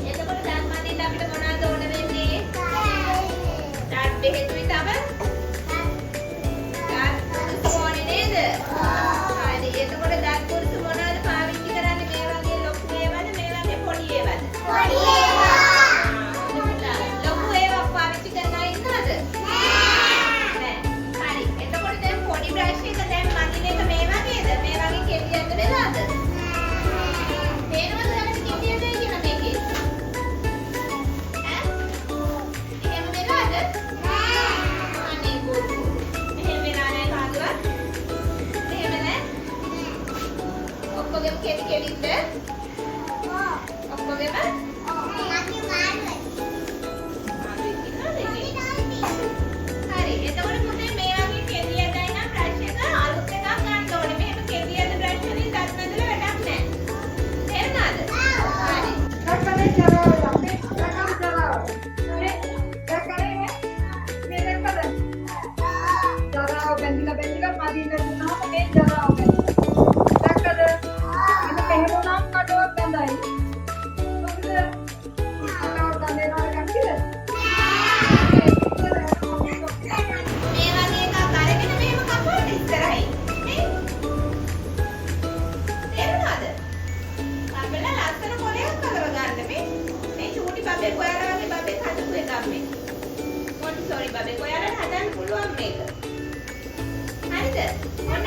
එතකොට දැන් මදින්න අපිට මොනවද ඕන වෙන්නේ? ඩාට් බෙහෙතුයි තව ඩාට් කුරුසු ඕනේ නේද? හරි. එතකොට ඩාට් කුරුසු මොනවද පාවිච්චි කරන්නේ? මේ වගේ ලොකු ඒවාද මේ වගේ පොඩි ඒවාද? පොඩි ඒවා. ලොකු ඒවා පාවිච්චි කරලා ඉන්නවද? නෑ. හරි. එතකොට දැන් පොඩි බ්‍රෂ් එක දැන් මදින එක මේ වගේද? මේ වගේ කෙටියක්ද වෙලාද? තේරෙනවද දැන් කෙටියද කියලා මේකේ? ඈ? එහෙම වෙලාද? නෑ. අනේ බොරු. එහෙම වෙලා නෑ කාගේවත්? එහෙම නෑ? ඔක්කොගෙම කෙටි කෙටිද? ඔක්කොගෙම? හරි. එතකොට පුතේ මේ වගේ කෙටියදයි නම් බ්‍රෂ් එක අලුත් එකක් ගන්න ඕනේ. මෙහෙම කෙටියද බ්‍රෂ් වලින් දත් මැදලා වැඩක් නෑ. තේරුණාද? හරි. මේ වගේ එකක් අරගෙන මෙහෙම කපන්න ඉස්සරහින්. නේ? තේරුණාද? කපලා ලස්සන කොලයක් කරව ගන්න මේ. මේ චූටි බබෙක් ඔයාලා වගේ බබෙක් හදපු එකක් මේ. මොන්ටිසෝරි බබෙක් ඔයාලට හදන්න පුළුවන් මේක. හරිද? ඔන්න